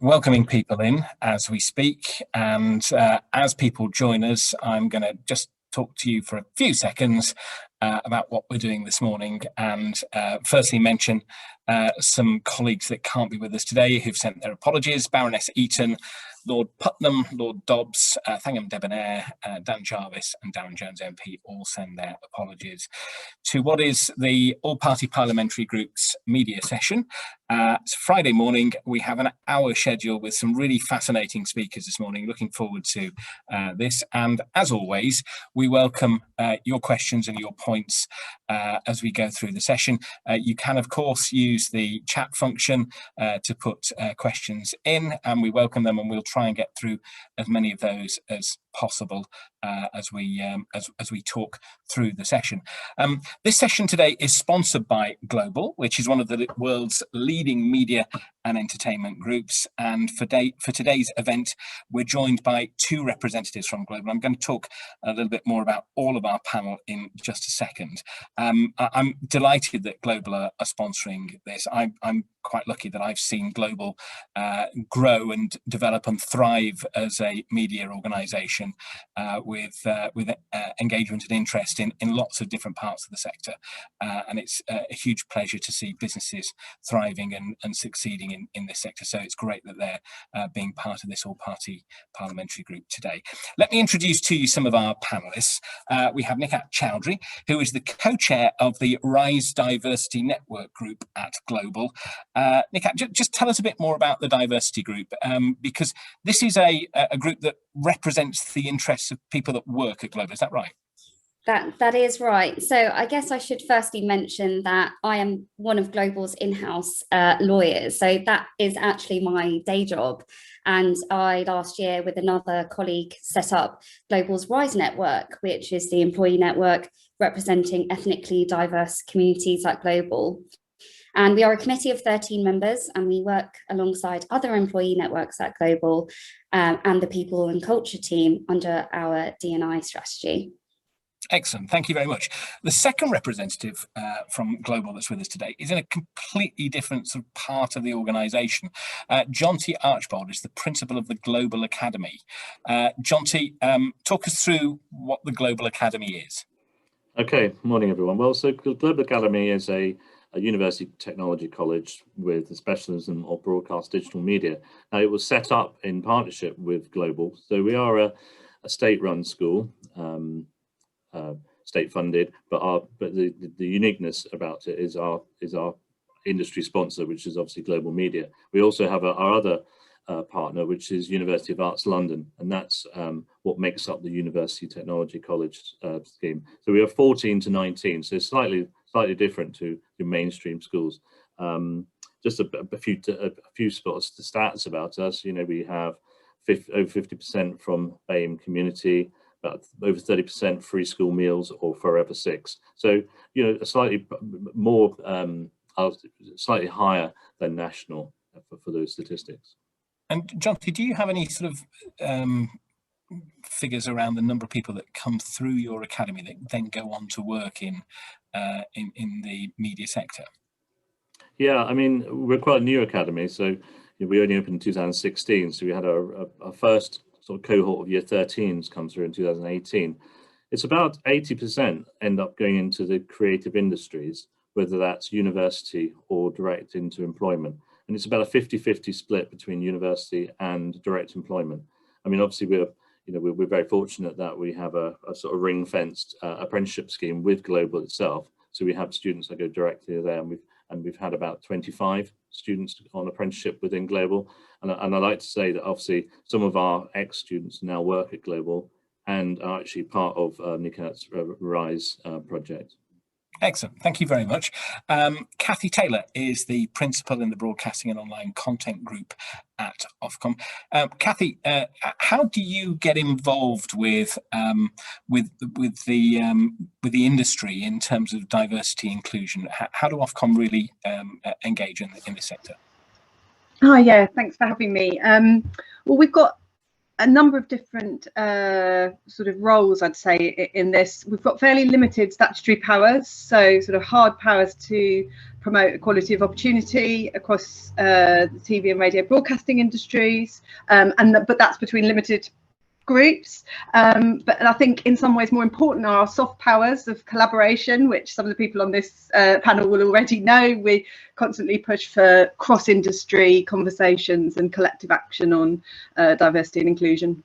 welcoming people in as we speak, and as people join us, I'm going to just talk to you for a few seconds about what we're doing this morning, and firstly mention some colleagues that can't be with us today who've sent their apologies. Baroness Eaton, Lord Putnam, Lord Dobbs, Thangham Debonair, Dan Jarvis and Darren Jones MP all send their apologies to what is the All-Party Parliamentary Group's media session. It's Friday morning. We have an hour schedule with some really fascinating speakers this morning. Looking forward to this, and as always, we welcome your questions and your points as we go through the session. You can of course use the chat function to put questions in, and we welcome them, and we'll try and get through as many of those as possible as we talk through the session. This session today is sponsored by Global, which is one of the world's leading media and entertainment groups, and for today's event we're joined by two representatives from Global. I'm going to talk a little bit more about all of our panel in just a second. I'm delighted that Global are sponsoring this. I'm quite lucky that I've seen Global grow and develop and thrive as a media organisation with engagement and interest in lots of different parts of the sector, and it's a huge pleasure to see businesses thriving and succeeding in this sector. So it's great that they're being part of this all-party parliamentary group today. Let me introduce to you some of our panellists. We have Nikhat Choudhury, who is the co-chair of the Rise Diversity Network Group at Global. Nikhat, just tell us a bit more about the Diversity Group, because this is a group that represents the interests of people that work at Global. Is that right? That is right. So I guess I should firstly mention that I am one of Global's in-house lawyers. So that is actually my day job. And I last year with another colleague set up Global's Rise Network, which is the employee network representing ethnically diverse communities at Global. And we are a committee of 13 members, and we work alongside other employee networks at Global and the people and culture team under our D&I strategy. Excellent, thank you very much. The second representative from Global that's with us today is in a completely different sort of part of the organisation. Jonty Archbold is the principal of the Global Academy. Jonty, talk us through what the Global Academy is. Okay, morning everyone. Well, so Global Academy is a university technology college with a specialism of broadcast digital media. Now, it was set up in partnership with Global, so we are a state-run school. State funded, but the uniqueness about it is our industry sponsor, which is obviously Global Media. We also have our other partner, which is University of Arts London, and that's what makes up the University Technology College scheme. So we are 14 to 19, so slightly different to your mainstream schools. Just a few spots, the stats about us. You know, we have over 50% from BAME community, about over 30% free school meals or Forever 6. So, you know, a slightly more, slightly higher than national for those statistics. And Jonty, do you have any sort of figures around the number of people that come through your academy that then go on to work in the media sector? Yeah, I mean, we're quite a new academy, so we only opened in 2016. So we had our first sort of cohort of year 13s come through in 2018. It's about 80% end up going into the creative industries, whether that's university or direct into employment. And it's about a 50-50 split between university and direct employment. I mean, obviously we're very fortunate that we have a sort of ring-fenced apprenticeship scheme with Global itself. So we have students that go directly there, and we've had about 25 students on apprenticeship within Global. And I like to say that obviously some of our ex-students now work at Global and are actually part of Nikhat's Rise project. Excellent, thank you very much. Kathy Taylor is the principal in the Broadcasting and Online Content Group at Ofcom. Kathy, how do you get involved with the industry in terms of diversity inclusion? How do Ofcom really engage in this sector? Hi, yeah, thanks for having me. Well, we've got a number of different sort of roles, I'd say, in this. We've got fairly limited statutory powers, so sort of hard powers to promote equality of opportunity across the TV and radio broadcasting industries, but that's between limited groups. But I think in some ways more important are our soft powers of collaboration, which some of the people on this panel will already know. We constantly push for cross-industry conversations and collective action on diversity and inclusion.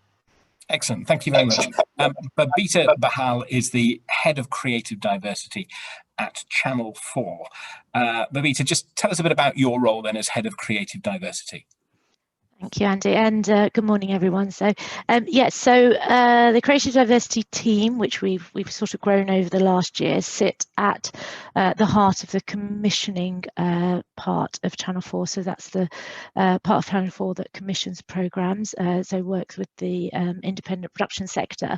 Excellent, thank you very much. Babita Bahal is the Head of Creative Diversity at Channel 4. Babita, just tell us a bit about your role then as Head of Creative Diversity. Thank you, Andy, and good morning, everyone. So, the Creative Diversity team, which we've sort of grown over the last year, sit at the heart of the commissioning part of Channel 4. So that's the part of Channel 4 that commissions programmes, so works with the independent production sector.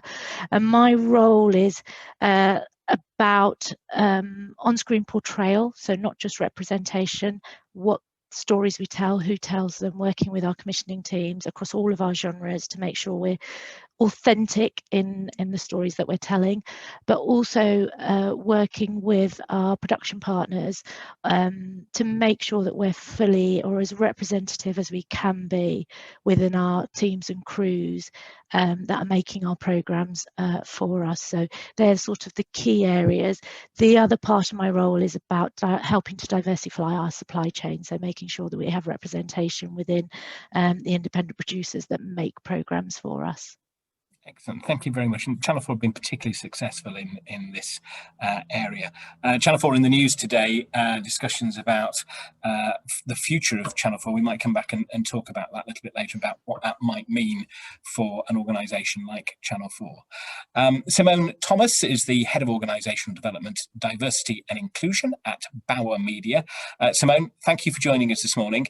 And my role is about on-screen portrayal, so not just representation, what stories we tell, who tells them, working with our commissioning teams across all of our genres to make sure we're authentic in the stories that we're telling, but also working with our production partners to make sure that we're fully or as representative as we can be within our teams and crews that are making our programmes for us. So they're sort of the key areas. The other part of my role is about helping to diversify our supply chain, so making sure that we have representation within the independent producers that make programmes for us. Excellent, thank you very much. And Channel 4 have been particularly successful in this area. Channel 4 in the news today, discussions about the future of Channel 4. We might come back and talk about that a little bit later, about what that might mean for an organisation like Channel 4. Simone Thomas is the Head of Organisational Development, Diversity and Inclusion at Bauer Media. Simone, thank you for joining us this morning.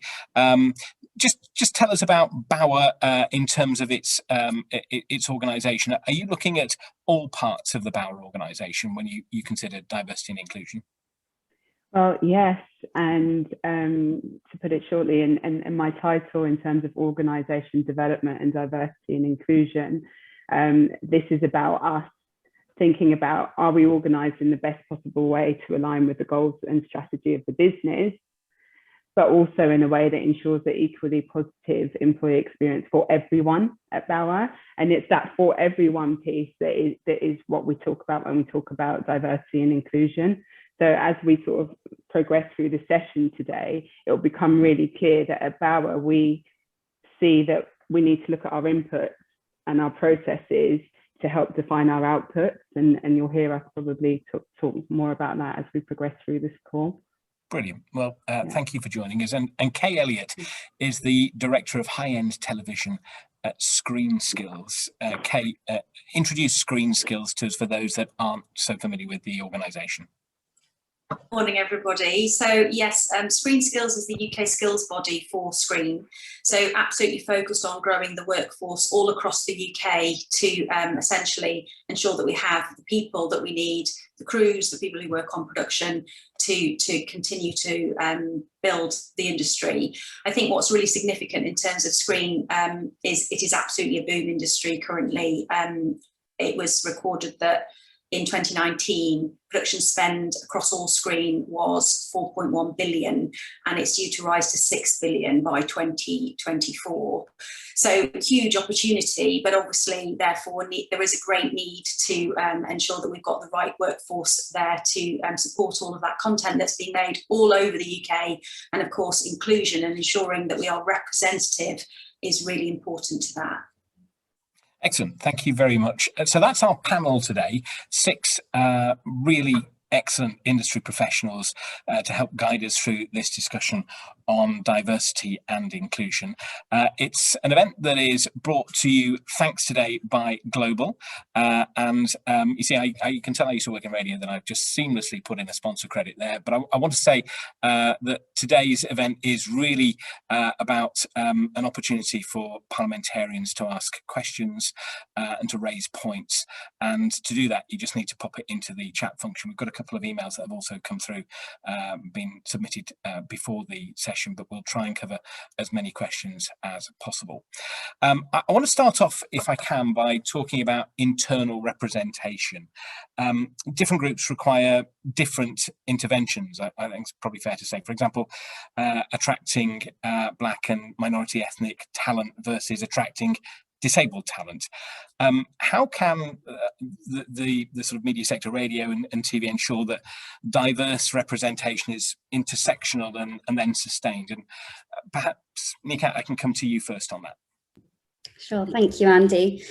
Just tell us about Bauer in terms of its organisation. Are you looking at all parts of the Bauer organisation when you consider diversity and inclusion? Well, yes, and to put it shortly, and my title in terms of organisation development and diversity and inclusion, this is about us thinking about, are we organised in the best possible way to align with the goals and strategy of the business, but also in a way that ensures the equally positive employee experience for everyone at Bauer. And it's that for everyone piece that is what we talk about when we talk about diversity and inclusion. So as we sort of progress through the session today, it will become really clear that at Bauer, we see that we need to look at our inputs and our processes to help define our outputs. And you'll hear us probably talk more about that as we progress through this call. Brilliant. Well, thank you for joining us. And Kay Elliott is the Director of High-End Television at Screen Skills. Kay, introduce Screen Skills to us for those that aren't so familiar with the organisation. Morning, everybody. So yes, Screen Skills is the UK skills body for Screen. So absolutely focused on growing the workforce all across the UK to essentially ensure that we have the people that we need, the crews, the people who work on production to continue to build the industry. I think what's really significant in terms of Screen is it is absolutely a boom industry currently. It was recorded that in 2019, production spend across all Screen was 4.1 billion, and it's due to rise to 6 billion by 2024. So huge opportunity, but obviously, therefore, there is a great need to ensure that we've got the right workforce there to support all of that content that's being made all over the UK. And of course, inclusion and ensuring that we are representative is really important to that. Excellent. Thank you very much. So that's our panel today. 6 really excellent industry professionals to help guide us through this discussion on diversity and inclusion. It's an event that is brought to you thanks today by Global. You see, you can tell I used to work in radio, that I've just seamlessly put in a sponsor credit there. But I want to say that today's event is really about an opportunity for parliamentarians to ask questions and to raise points. And to do that, you just need to pop it into the chat function. We've got a couple of emails that have also come through, been submitted before the session, but we'll try and cover as many questions as possible. I want to start off, if I can, by talking about internal representation. Different groups require different interventions, I think it's probably fair to say. For example, attracting Black and minority ethnic talent versus attracting disabled talent. How can the sort of media sector, radio and TV, ensure that diverse representation is intersectional and then sustained? And perhaps, Nikhat, I can come to you first on that. Sure, thank you, Andy.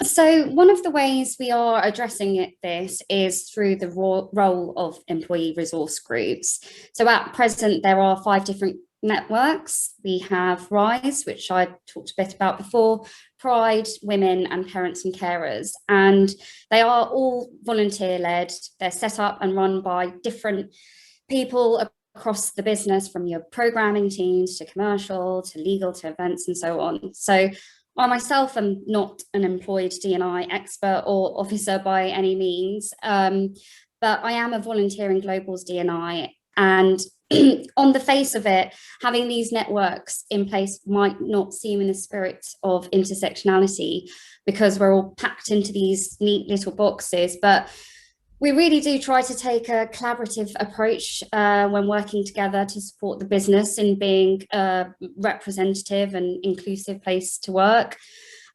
So one of the ways we are addressing this is through the role of employee resource groups. So at present, there are 5 different networks. We have RISE, which I talked a bit about before, Pride, Women and Parents and Carers. And they are all volunteer-led. They're set up and run by different people across the business, from your programming teams to commercial to legal to events and so on. So I myself am not an employed D&I expert or officer by any means, but I am a volunteer in Global's D&I. And on the face of it, having these networks in place might not seem in the spirit of intersectionality, because we're all packed into these neat little boxes, but we really do try to take a collaborative approach when working together to support the business in being a representative and inclusive place to work.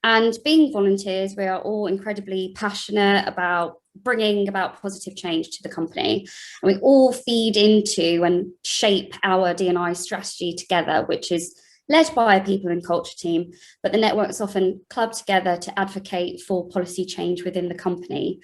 And being volunteers, we are all incredibly passionate about bringing about positive change to the company. And we all feed into and shape our D&I strategy together, which is led by a people and culture team, but the networks often club together to advocate for policy change within the company.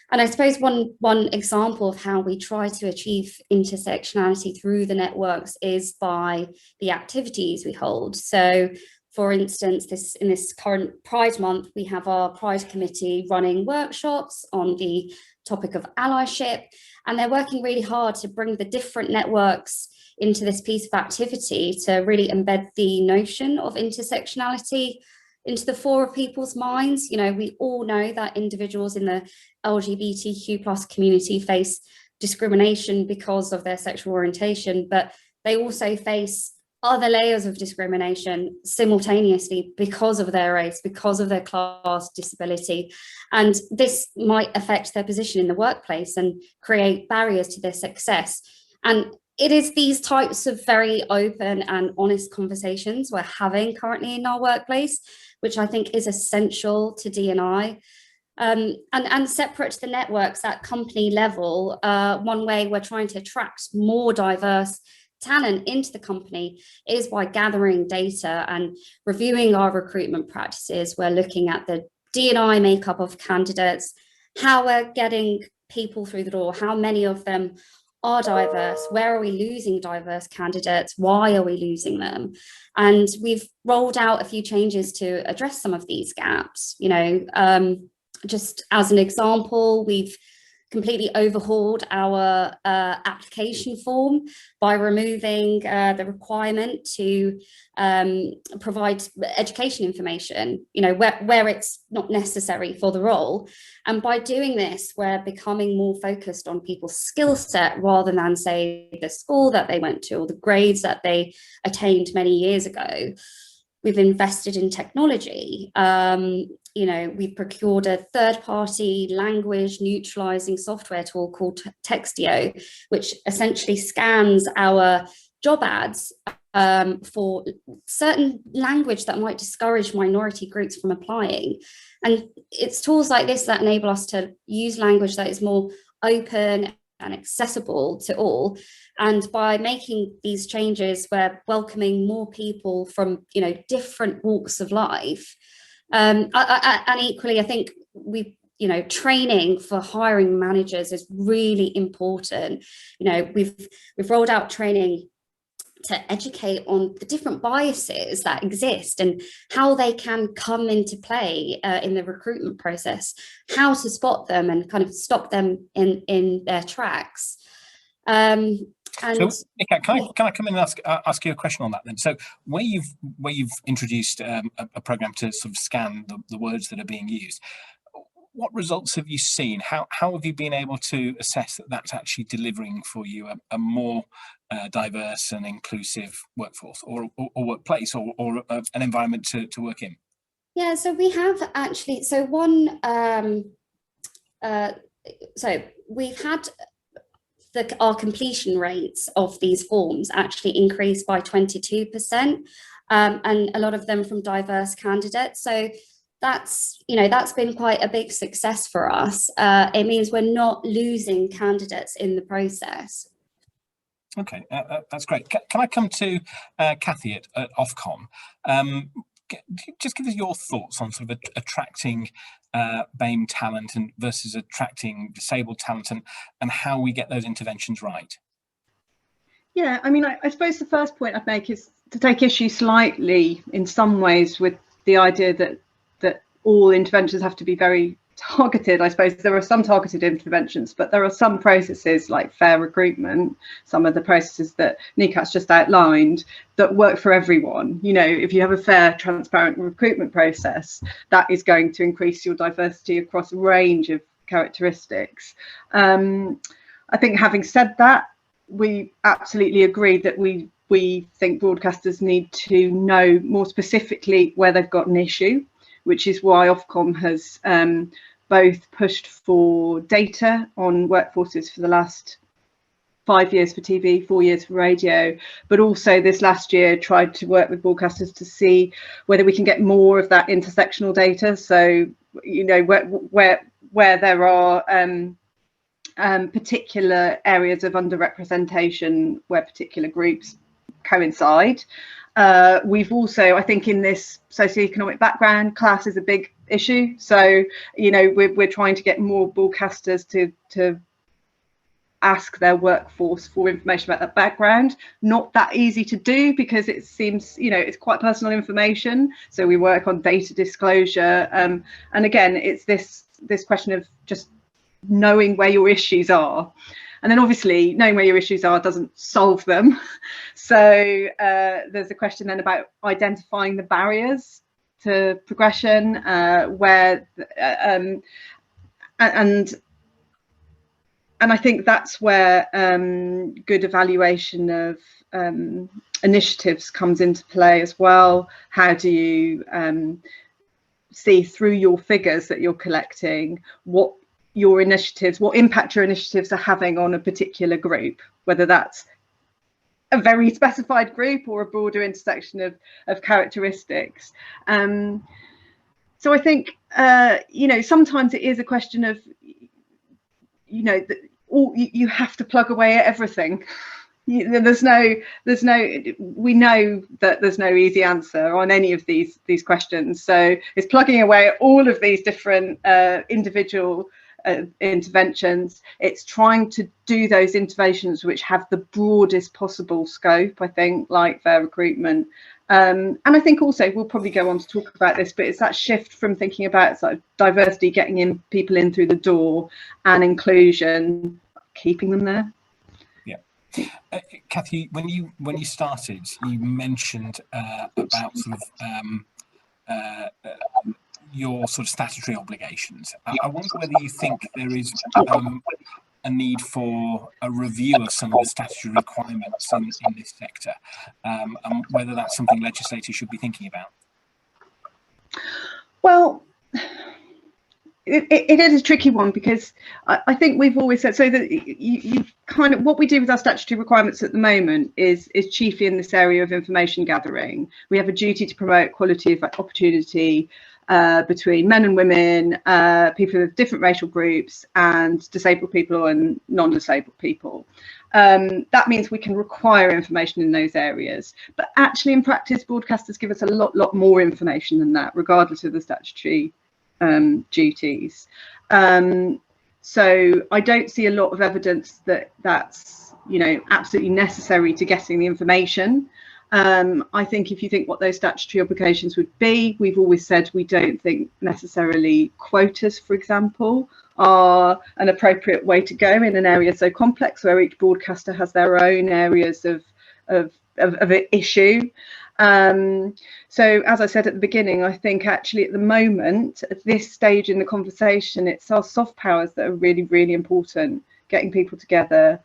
And I suppose one example of how we try to achieve intersectionality through the networks is by the activities we hold. So, for instance, in this current Pride Month, we have our Pride Committee running workshops on the topic of allyship, and they're working really hard to bring the different networks into this piece of activity to really embed the notion of intersectionality into the fore of people's minds. You know, we all know that individuals in the LGBTQ+ community face discrimination because of their sexual orientation, but they also face other layers of discrimination simultaneously because of their race, because of their class, disability. And this might affect their position in the workplace and create barriers to their success. And it is these types of very open and honest conversations we're having currently in our workplace, which I think is essential to D&I. And separate to the networks at company level, one way we're trying to attract more diverse talent into the company is by gathering data and reviewing our recruitment practices. We're looking at the D&I makeup of candidates, how we're getting people through the door, how many of them are diverse, where are we losing diverse candidates, why are we losing them? And we've rolled out a few changes to address some of these gaps. You know, just as an example, we've completely overhauled our application form by removing the requirement to provide education information, you know, where it's not necessary for the role. And by doing this, we're becoming more focused on people's skill set rather than, say, the school that they went to or the grades that they attained many years ago. We've invested in technology. You know, we've procured a third-party language neutralizing software tool called Textio, which essentially scans our job ads for certain language that might discourage minority groups from applying. And it's tools like this that enable us to use language that is more open and accessible to all. And by making these changes, we're welcoming more people from, you know, different walks of life. And equally, I think you know, training for hiring managers is really important. You know, we've rolled out training to educate on the different biases that exist and how they can come into play in the recruitment process, how to spot them and kind of stop them in their tracks. So, Nikhat, can I come in and ask you a question on that then? So, where you've introduced a program to sort of scan the words that are being used, what results have you seen? How have you been able to assess that that's actually delivering for you a more diverse and inclusive workforce or workplace or an environment to work in? Yeah, so we have actually, so we've had our completion rates of these forms actually increased by 22%, and a lot of them from diverse candidates. So that's been quite a big success for us. It means we're not losing candidates in the process. Okay, that's great. Can I come to Kathy at Ofcom? Just give us your thoughts on sort of attracting BAME talent and versus attracting disabled talent, and how we get those interventions right. Yeah, I mean, I suppose the first point I'd make is to take issue slightly in some ways with the idea that all interventions have to be very targeted. I suppose there are some targeted interventions, but there are some processes like fair recruitment, some of the processes that Nikhat's just outlined, that work for everyone. You know, if you have a fair, transparent recruitment process, that is going to increase your diversity across a range of characteristics. I think, having said that, we absolutely agree that we think broadcasters need to know more specifically where they've got an issue, which is why Ofcom has both pushed for data on workforces for the last 5 years for TV, 4 years for radio, but also this last year tried to work with broadcasters to see whether we can get more of that intersectional data. So, you know, where there are particular areas of underrepresentation, where particular groups coincide. We've also, I think, in this socioeconomic background, class is a big issue. So, you know, we're trying to get more broadcasters to ask their workforce for information about that background. Not that easy to do because it seems, you know, it's quite personal information. So we work on data disclosure. And again, it's this question of just knowing where your issues are. And then obviously knowing where your issues are doesn't solve them. So there's a question then about identifying the barriers to progression, and I think that's where good evaluation of initiatives comes into play as well. How do you see through your figures that you're collecting what your initiatives, what impact your initiatives are having on a particular group, whether that's a very specified group or a broader intersection of characteristics. So I think, you know, sometimes it is a question of, you know, you have to plug away at everything. We know that there's no easy answer on any of these questions. So it's plugging away at all of these different individual interventions. It's trying to do those interventions which have the broadest possible scope, I think, like fair recruitment. And I think also, we'll probably go on to talk about this, but it's that shift from thinking about sort of diversity, getting people in through the door, and inclusion, keeping them there. Yeah. Kathy, when you started, you mentioned about sort of your sort of statutory obligations. I wonder whether you think there is a need for a review of some of the statutory requirements in this sector, and whether that's something legislators should be thinking about. Well, it is a tricky one, because I think we've always said, so that you kind of, what we do with our statutory requirements at the moment is chiefly in this area of information gathering. We have a duty to promote equality of opportunity between men and women, people of different racial groups, and disabled people and non-disabled people. That means we can require information in those areas, but actually in practice broadcasters give us a lot more information than that, regardless of the statutory duties. So I don't see a lot of evidence that that's, you know, absolutely necessary to getting the information. I think if you think what those statutory obligations would be, we've always said we don't think necessarily quotas, for example, are an appropriate way to go in an area so complex, where each broadcaster has their own areas of issue. So as I said at the beginning, I think actually at the moment, at this stage in the conversation, it's our soft powers that are really, really important. Getting people together,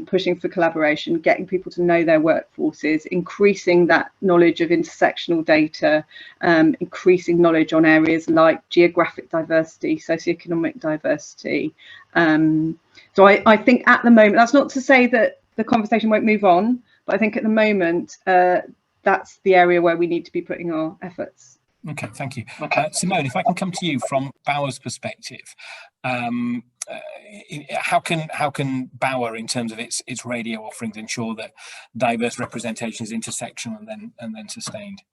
pushing for collaboration, getting people to know their workforces, increasing that knowledge of intersectional data, increasing knowledge on areas like geographic diversity, socioeconomic diversity. So I think at the moment, that's not to say that the conversation won't move on, but I think at the moment, that's the area where we need to be putting our efforts. Okay, thank you. Simone, if I can come to you from Bauer's perspective, how can Bauer, in terms of its radio offerings, ensure that diverse representation is intersectional and then sustained?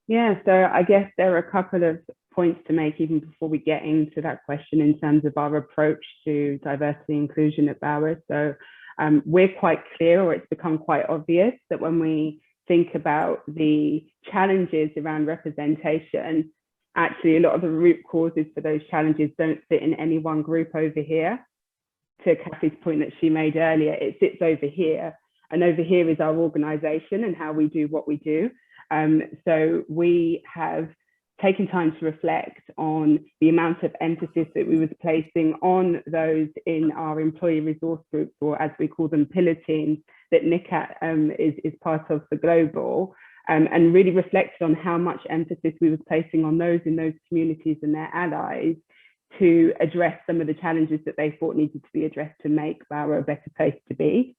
Yeah, so I guess there are a couple of points to make even before we get into that question in terms of our approach to diversity and inclusion at Bauer. So we're quite clear, or it's become quite obvious, that when we think about the challenges around representation, actually a lot of the root causes for those challenges don't sit in any one group over here. To Kathy's point that she made earlier, it sits over here, and over here is our organization and how we do what we do. So we have taken time to reflect on the amount of emphasis that we was placing on those in our employee resource groups, or as we call them, pillar teams, that Nikhat is part of for global, and really reflected on how much emphasis we was placing on those in those communities and their allies to address some of the challenges that they thought needed to be addressed to make Bauer a better place to be.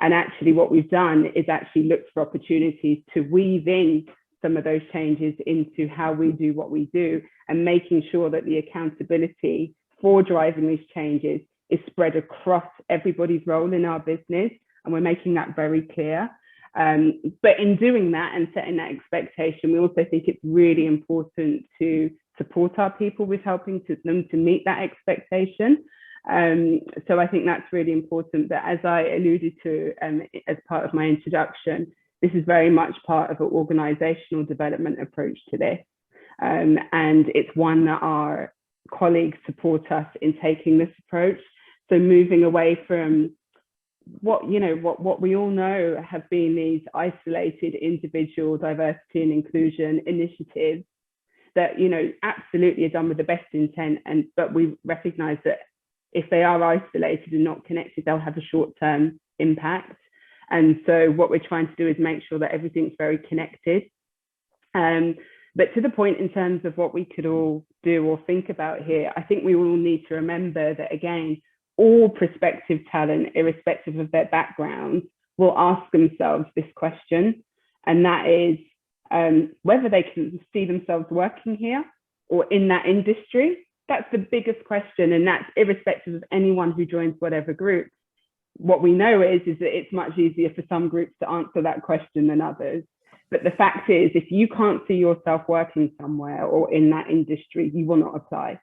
And actually what we've done is actually looked for opportunities to weave in some of those changes into how we do what we do, and making sure that the accountability for driving these changes is spread across everybody's role in our business. And we're making that very clear. But in doing that and setting that expectation, we also think it's really important to support our people with helping them to meet that expectation. So I think that's really important. But as I alluded to as part of my introduction, this is very much part of an organizational development approach to this. And it's one that our colleagues support us in taking this approach. So moving away from what we all know have been these isolated individual diversity and inclusion initiatives that, absolutely are done with the best intent, but we recognize that if they are isolated and not connected, they'll have a short-term impact. And so what we're trying to do is make sure that everything's very connected. But to the point in terms of what we could all do or think about here, I think we all need to remember that, again, all prospective talent, irrespective of their background, will ask themselves this question, and that is whether they can see themselves working here or in that industry. That's the biggest question, and that's irrespective of anyone who joins whatever group. What we know is that it's much easier for some groups to answer that question than others. But the fact is, if you can't see yourself working somewhere or in that industry, you will not apply.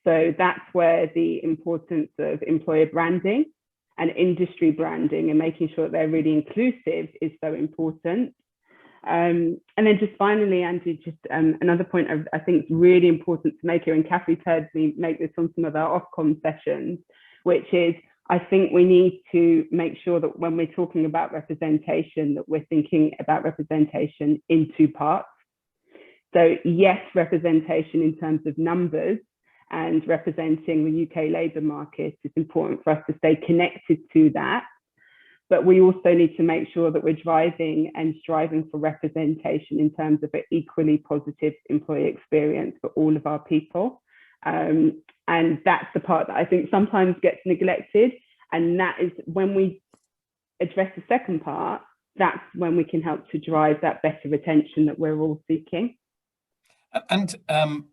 So that's where the importance of employer branding and industry branding and making sure that they're really inclusive is so important. And then just finally, Andy, just another point I think is really important to make here, and Kathy's heard me make this on some of our Ofcom sessions, which is I think we need to make sure that when we're talking about representation, that we're thinking about representation in two parts. So yes, representation in terms of numbers and representing the UK labour market is important for us to stay connected to that. But we also need to make sure that we're driving and striving for representation in terms of an equally positive employee experience for all of our people. And that's the part that I think sometimes gets neglected. And that is when we address the second part, that's when we can help to drive that better retention that we're all seeking. And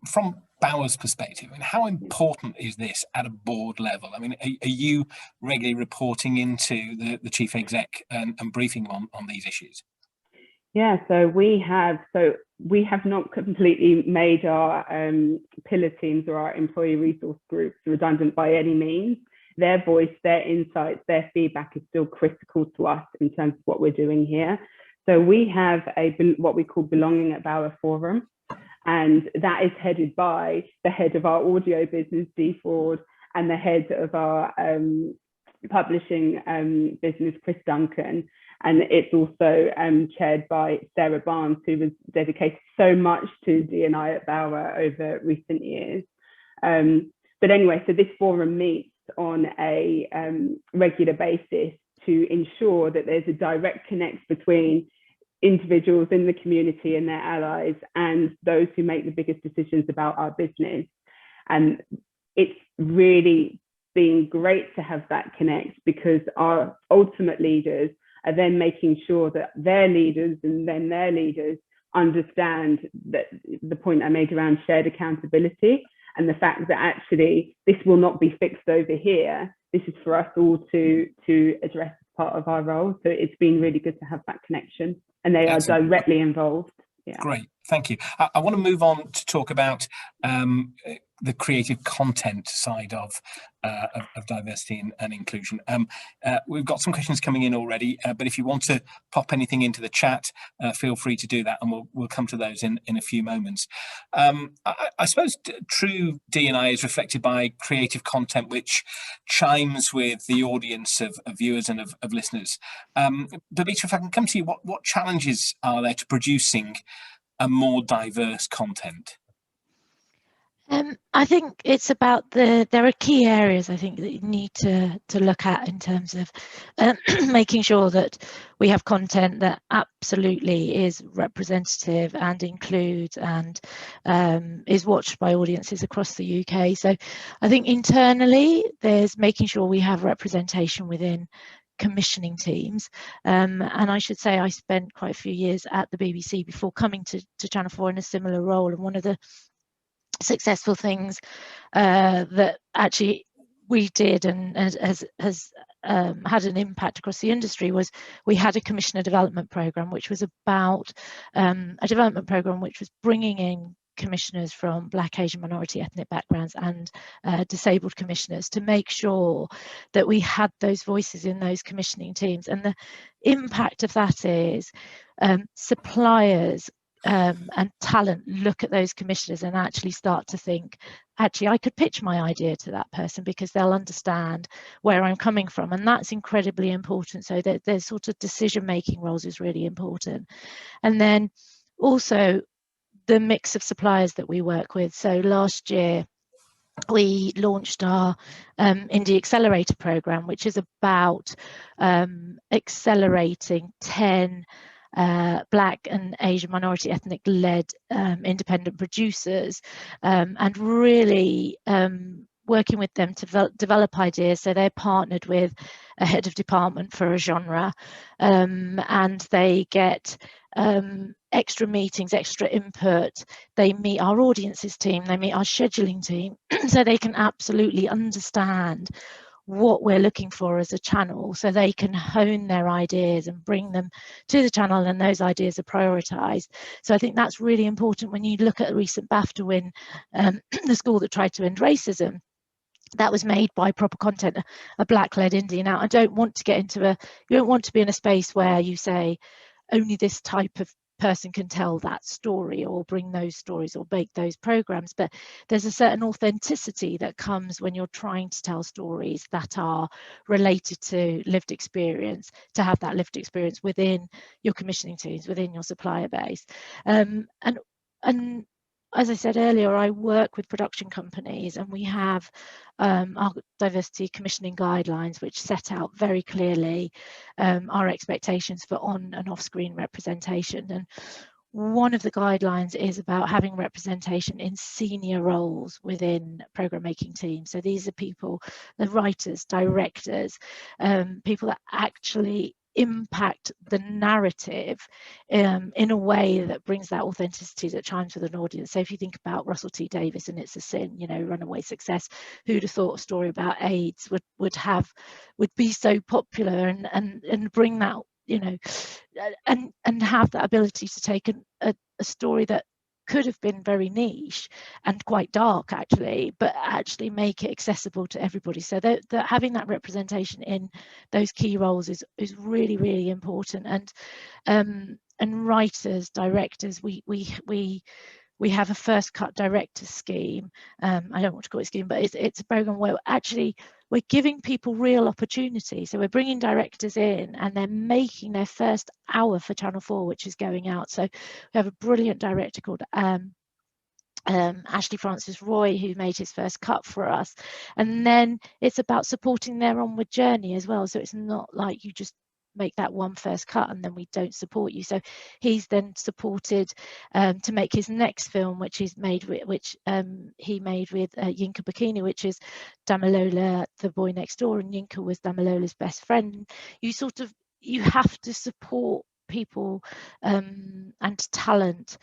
from Bauer's perspective, I mean, how important is this at a board level? I mean, are you regularly reporting into the chief exec and briefing on these issues? Yeah, so we have not completely made our pillar teams or our employee resource groups redundant by any means. Their voice, their insights, their feedback is still critical to us in terms of what we're doing here. So we have what we call Belonging at Bauer Forum, and that is headed by the head of our audio business, Dee Ford, and the head of our publishing business, Chris Duncan. And it's also chaired by Sarah Barnes, who was dedicated so much to D&I at Bauer over recent years. But anyway, so this forum meets on a regular basis to ensure that there's a direct connect between individuals in the community and their allies and those who make the biggest decisions about our business. And it's really been great to have that connect, because our ultimate leaders are then making sure that their leaders and then their leaders understand that the point I made around shared accountability, and the fact that actually this will not be fixed over here. This is for us all to address as part of our role. So it's been really good to have that connection, and they are directly involved. Yeah. Great, thank you. I want to move on to talk about the creative content side of diversity and inclusion. We've got some questions coming in already, but if you want to pop anything into the chat, feel free to do that, and we'll come to those in a few moments. I suppose true D&I is reflected by creative content which chimes with the audience of viewers and of listeners. Babita, if I can come to you, what challenges are there to producing a more diverse content? I think it's about there are key areas I think that you need to look at in terms of making sure that we have content that absolutely is representative and includes and is watched by audiences across the UK. So I think internally there's making sure we have representation within commissioning teams, and I should say I spent quite a few years at the BBC before coming to Channel 4 in a similar role, and one of the successful things that actually we did and has had an impact across the industry was we had a commissioner development programme, which was about a development programme which was bringing in commissioners from Black, Asian, minority ethnic backgrounds and disabled commissioners to make sure that we had those voices in those commissioning teams. And the impact of that is suppliers and talent look at those commissioners and actually start to think, actually I could pitch my idea to that person because they'll understand where I'm coming from, and that's incredibly important. So that there's sort of decision making roles is really important. And then also the mix of suppliers that we work with. So last year we launched our Indie Accelerator program, which is about accelerating 10 Black and Asian minority ethnic led independent producers, and really working with them to develop ideas. So they're partnered with a head of department for a genre, and they get extra meetings, extra input. They meet our audiences team, they meet our scheduling team, so they can absolutely understand what we're looking for as a channel, so they can hone their ideas and bring them to the channel, and those ideas are prioritized. So I think that's really important when you look at a recent BAFTA win, The School That Tried to End Racism. That was made by Proper Content, a Black-led indie. Now, I don't want to get into you don't want to be in a space where you say only this type of person can tell that story or bring those stories or make those programs, but there's a certain authenticity that comes when you're trying to tell stories that are related to lived experience, to have that lived experience within your commissioning teams, within your supplier base. And as I said earlier, I work with production companies, and we have our diversity commissioning guidelines, which set out very clearly our expectations for on and off-screen representation. And one of the guidelines is about having representation in senior roles within program making teams. So these are people, the writers, directors, people that actually impact the narrative in a way that brings that authenticity that chimes with an audience. So if you think about Russell T Davies and It's a Sin, you know, Runaway Success, who'd have thought a story about AIDS would be so popular and bring that, you know, and have that ability to take a story that could have been very niche and quite dark actually, but actually make it accessible to everybody. So that having that representation in those key roles is really, really important. And writers, directors, we have a first cut director scheme. I don't want to call it scheme, but it's a program where actually we're giving people real opportunity. So we're bringing directors in and they're making their first hour for Channel 4, which is going out. So we have a brilliant director called Ashley Francis Roy, who made his first cut for us. And then it's about supporting their onward journey as well. So it's not like you just make that one first cut and then we don't support you. So he's then supported to make his next film, which he made with Yinka Bikini, which is Damilola, the boy next door, and Yinka was Damilola's best friend. You have to support people and talent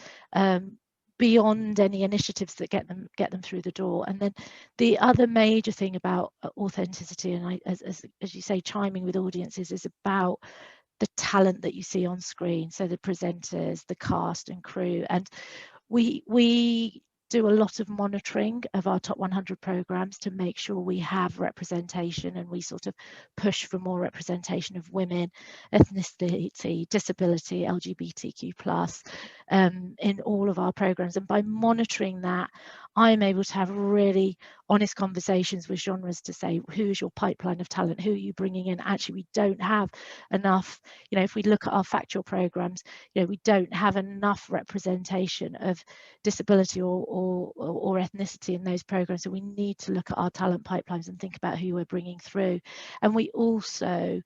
beyond any initiatives that get them through the door. And then the other major thing about authenticity, and as you say, chiming with audiences, is about the talent that you see on screen. So the presenters, the cast and crew, and we do a lot of monitoring of our top 100 programs to make sure we have representation, and we sort of push for more representation of women, ethnicity, disability, LGBTQ+, in all of our programs. And by monitoring that, I'm able to have really honest conversations with genres to say, who's your pipeline of talent? Who are you bringing in? Actually, we don't have enough, if we look at our factual programs, we don't have enough representation of disability or ethnicity in those programs. So we need to look at our talent pipelines and think about who we're bringing through. And we also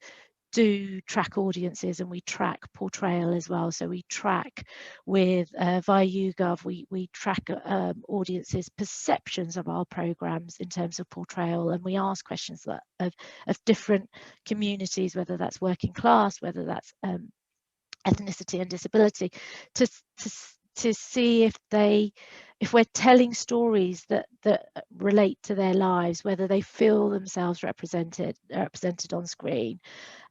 do track audiences, and we track portrayal as well. So we track with via YouGov, we track audiences' perceptions of our programs in terms of portrayal, and we ask questions of different communities, whether that's working class, whether that's ethnicity and disability, to see if we're telling stories that relate to their lives, whether they feel themselves represented on screen.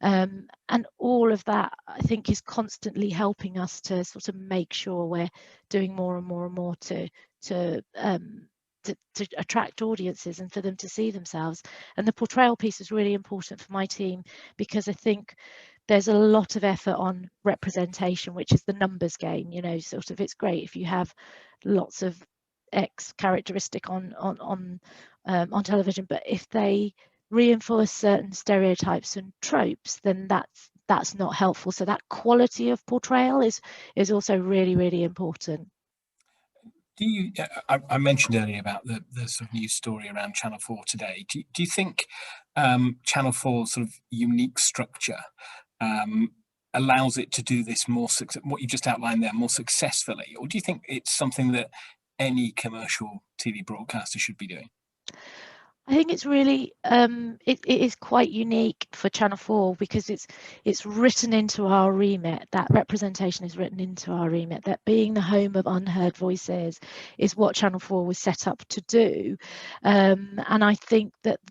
And all of that, I think, is constantly helping us to sort of make sure we're doing more and more and more to attract audiences and for them to see themselves. And the portrayal piece is really important for my team, because I think there's a lot of effort on representation, which is the numbers game. Sort of, it's great if you have lots of X characteristic on television, but if they reinforce certain stereotypes and tropes, then that's not helpful. So that quality of portrayal is also really, really important. Do you? I mentioned earlier about the sort of news story around Channel 4 today. Do you think Channel 4's sort of unique structure allows it to do this what you just outlined there more successfully, or do you think it's something that any commercial TV broadcaster should be doing? I think it's really it is quite unique for Channel 4, because it's written into our remit. That representation is written into our remit, that being the home of unheard voices is what Channel 4 was set up to do. And I think that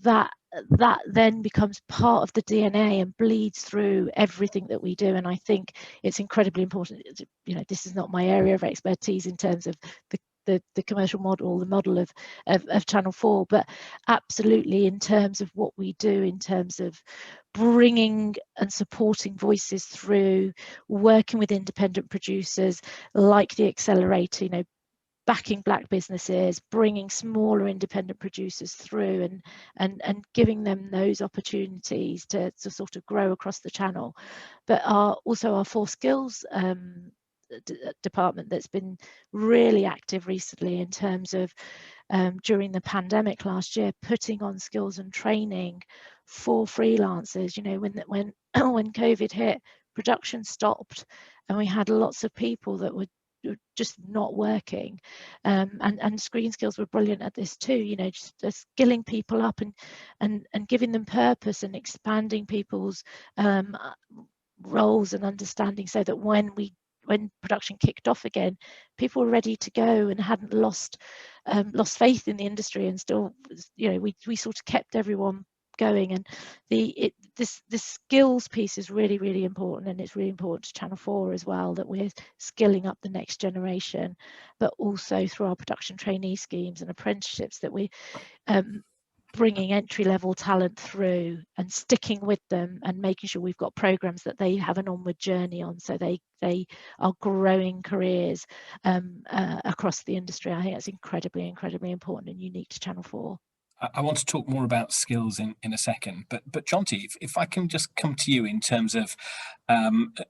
then becomes part of the DNA and bleeds through everything that we do. And I think it's incredibly important. This is not my area of expertise in terms of the commercial model, the model of Channel 4, but absolutely in terms of what we do, in terms of bringing and supporting voices through, working with independent producers like the Accelerator, backing Black businesses, bringing smaller independent producers through, and giving them those opportunities to sort of grow across the channel. But also our 4 Skills department that's been really active recently in terms of during the pandemic last year, putting on skills and training for freelancers. When COVID hit, production stopped, and we had lots of people that were just not working, and Screen Skills were brilliant at this too. Just skilling people up and giving them purpose and expanding people's roles and understanding, so that when production kicked off again, people were ready to go and hadn't lost faith in the industry, and still, we sort of kept everyone going. And this skills piece is really, really important, and it's really important to Channel 4 as well, that we're skilling up the next generation, but also through our production trainee schemes and apprenticeships, that we bringing entry-level talent through and sticking with them and making sure we've got programs that they have an onward journey on, so they are growing careers across the industry. I think that's incredibly important and unique to Channel 4. I want to talk more about skills in a second, but Jonty, if I can just come to you in terms of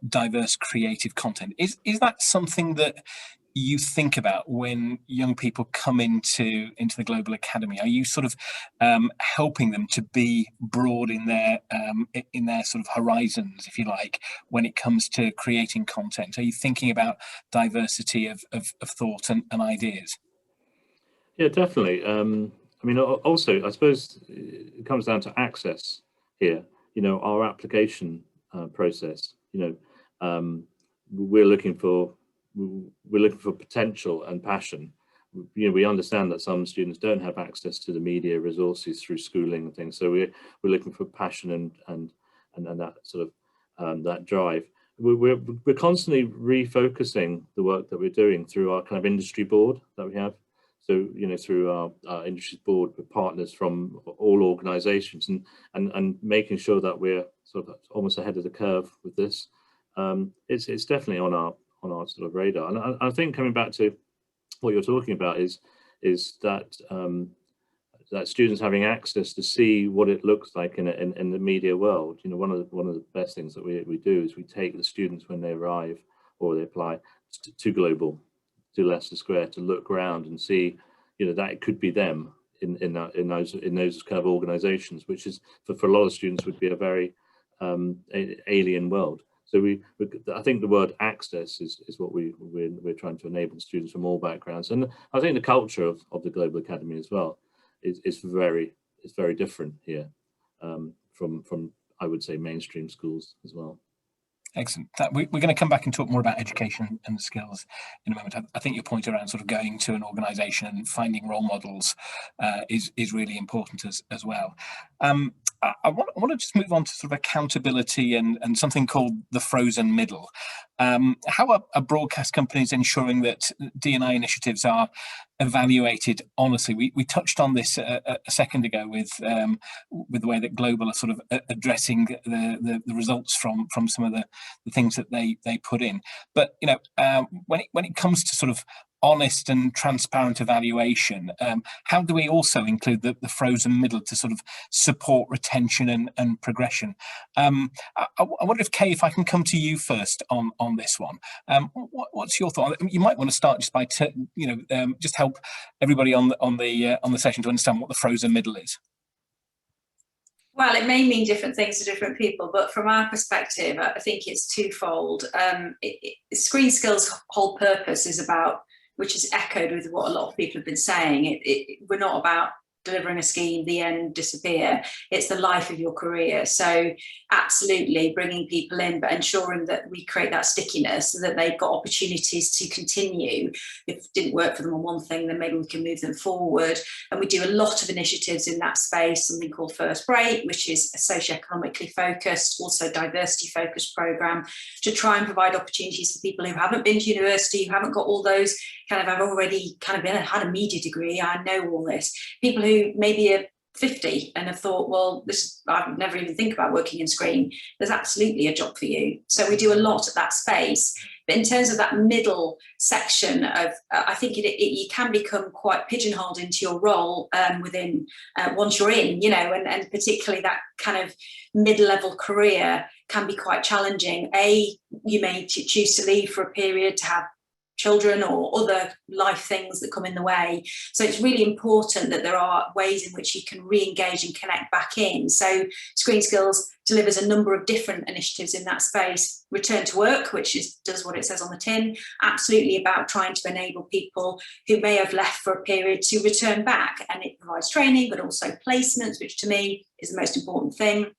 diverse creative content, is that something that you think about when young people come into the Global Academy? Are you sort of helping them to be broad in their sort of horizons, if you like, when it comes to creating content? Are you thinking about diversity of thought and ideas? Yeah, definitely. I mean, also, I suppose it comes down to access here. You know, our application process. You know, we're looking for potential and passion. You know, we understand that some students don't have access to the media resources through schooling and things. So we're looking for passion and that sort of that drive. We're constantly refocusing the work that we're doing through our kind of industry board that we have. So, you know, through our industry board with partners from all organisations and making sure that we're sort of almost ahead of the curve with this. It's definitely on our sort of radar. And I think coming back to what you're talking about is that that students having access to see what it looks like in the media world. You know, one of the best things that we do is we take the students when they arrive or they apply to Global, to Leicester Square, to look around and see, you know, that it could be them in those kind of organisations, which is for a lot of students would be a very alien world. So I think the word access is what we're trying to enable students from all backgrounds, and I think the culture of the Global Academy as well is very different here from I would say mainstream schools as well. Excellent. We're going to come back and talk more about education and skills in a moment. I think your point around sort of going to an organisation and finding role models is really important as well. I want to just move on to sort of accountability and something called the frozen middle. How are broadcast companies ensuring that D&I initiatives are evaluated honestly? We touched on this a second ago with the way that Global are sort of addressing the results from some of the things that they put in. But you know, when it comes to sort of honest and transparent evaluation, how do we also include the frozen middle to sort of support retention and progression? I wonder if, Kay, if I can come to you first on this one. What's your thought? You might want to start just by just help everybody on the session to understand what the frozen middle is. Well, it may mean different things to different people, but from our perspective, I think it's twofold. Screen Skills' whole purpose is about, which is echoed with what a lot of people have been saying, we're not about delivering a scheme, the end, disappear. It's the life of your career. So absolutely bringing people in, but ensuring that we create that stickiness so that they've got opportunities to continue. If it didn't work for them on one thing, then maybe we can move them forward. And we do a lot of initiatives in that space, something called First Break, which is a socioeconomically focused, also diversity focused programme to try and provide opportunities for people who haven't been to university, who haven't got all those kind of, I've already kind of had a media degree, I know all this. People who maybe are 50 and have thought, well, I would never even think about working in screen. There's absolutely a job for you. So we do a lot at that space. But in terms of that middle section of, I think you can become quite pigeonholed into your role within once you're in, you know, and particularly that kind of mid-level career can be quite challenging. You may choose to leave for a period to have children or other life things that come in the way. So it's really important that there are ways in which you can re-engage and connect back in. So Screen Skills delivers a number of different initiatives in that space. Return to Work, which does what it says on the tin, absolutely about trying to enable people who may have left for a period to return back. And it provides training, but also placements, which to me is the most important thing.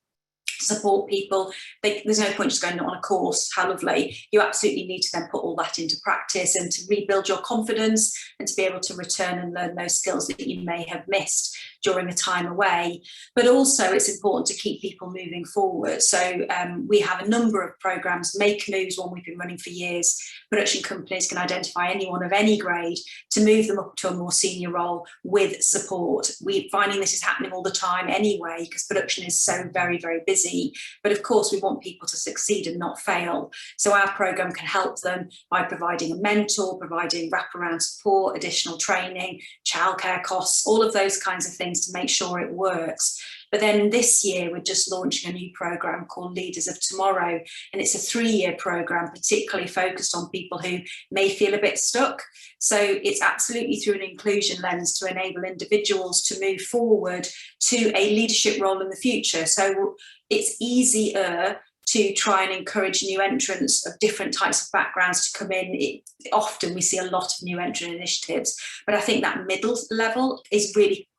Support people. There's no point just going on a course, how lovely. You absolutely need to then put all that into practice and to rebuild your confidence and to be able to return and learn those skills that you may have missed during a time away. But also it's important to keep people moving forward. So we have a number of programmes. Make Moves, one we've been running for years. Production companies can identify anyone of any grade to move them up to a more senior role with support. We're finding this is happening all the time anyway, because production is so very, very busy. easy, but of course we want people to succeed and not fail. So our programme can help them by providing a mentor, providing wraparound support, additional training, childcare costs, all of those kinds of things to make sure it works. But then this year, we're just launching a new programme called Leaders of Tomorrow. And it's a 3-year programme, particularly focused on people who may feel a bit stuck. So it's absolutely through an inclusion lens to enable individuals to move forward to a leadership role in the future. So it's easier to try and encourage new entrants of different types of backgrounds to come in. Often we see a lot of new entrant initiatives, but I think that middle level is really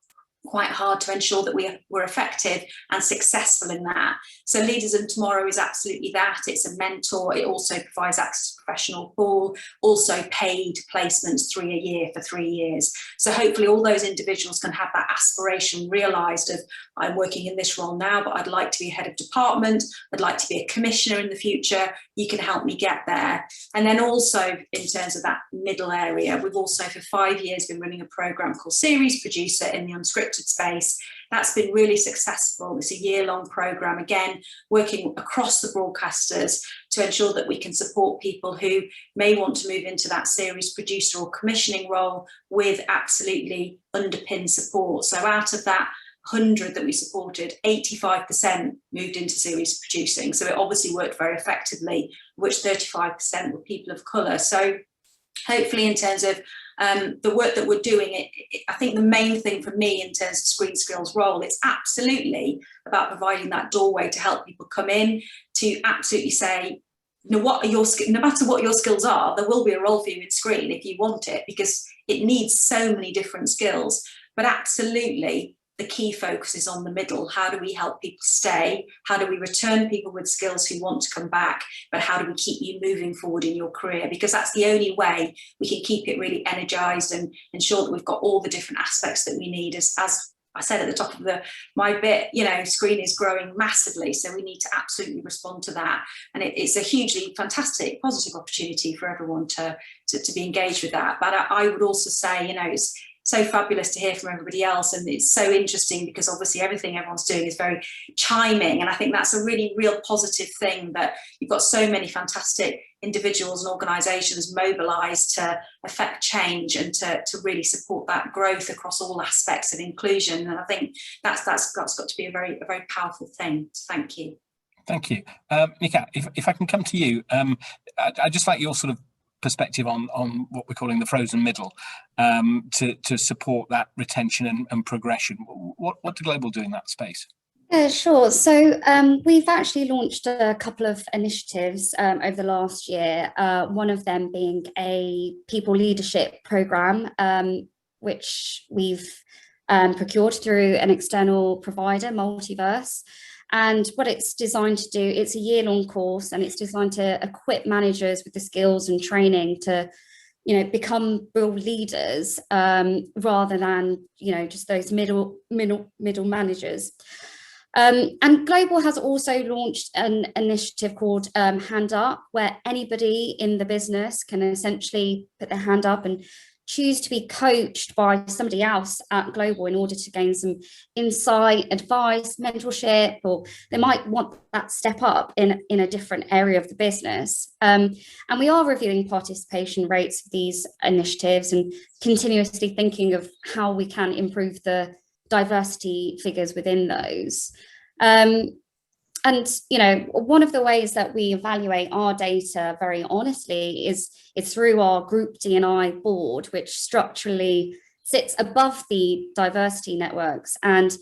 quite hard to ensure that we're effective and successful in that. So Leaders of Tomorrow is absolutely that. It's a mentor. It also provides access to professional pool, also paid placements, 3 a year for 3 years. So hopefully all those individuals can have that aspiration realised of, I'm working in this role now, but I'd like to be head of department. I'd like to be a commissioner in the future. You can help me get there. And then also in terms of that middle area, we've also for 5 years been running a programme called Series Producer in the unscripted space. That's been really successful. It's a year-long programme, again, working across the broadcasters to ensure that we can support people who may want to move into that series producer or commissioning role with absolutely underpinned support. So out of that 100 that we supported, 85% moved into series producing. So it obviously worked very effectively, which 35% were people of colour. So hopefully in terms of the work that we're doing, I think the main thing for me in terms of Screen Skills role, it's absolutely about providing that doorway to help people come in, to absolutely say, no matter what your skills are, there will be a role for you in Screen if you want it, because it needs so many different skills. But absolutely, the key focus is on the middle. How do we help people stay? How do we return people with skills who want to come back? But how do we keep you moving forward in your career? Because that's the only way we can keep it really energised and ensure that we've got all the different aspects that we need. As I said at the top of my bit, Screen is growing massively, so we need to absolutely respond to that. And it's a hugely fantastic, positive opportunity for everyone to be engaged with that. But I would also say, it's so fabulous to hear from everybody else, and it's so interesting because obviously everything everyone's doing is very chiming, and I think that's a really real positive thing, that you've got so many fantastic individuals and organisations mobilised to affect change and to really support that growth across all aspects of inclusion. And I think that's got to be a very powerful thing. Thank you. Thank you. Nikhat, if I can come to you, I'd just like your sort of perspective on what we're calling the frozen middle, to support that retention and progression. What do Global do in that space? Yeah, sure. So we've actually launched a couple of initiatives over the last year, one of them being a people leadership programme, which we've procured through an external provider, Multiverse. And what it's designed to do, it's a year-long course, and it's designed to equip managers with the skills and training to, become real leaders, rather than, just those middle managers. And Global has also launched an initiative called Hand Up, where anybody in the business can essentially put their hand up and choose to be coached by somebody else at Global in order to gain some insight, advice, mentorship, or they might want that step up in a different area of the business. And we are reviewing participation rates of these initiatives and continuously thinking of how we can improve the diversity figures within those. And, one of the ways that we evaluate our data very honestly is through our group D&I board, which structurally sits above the diversity networks. And,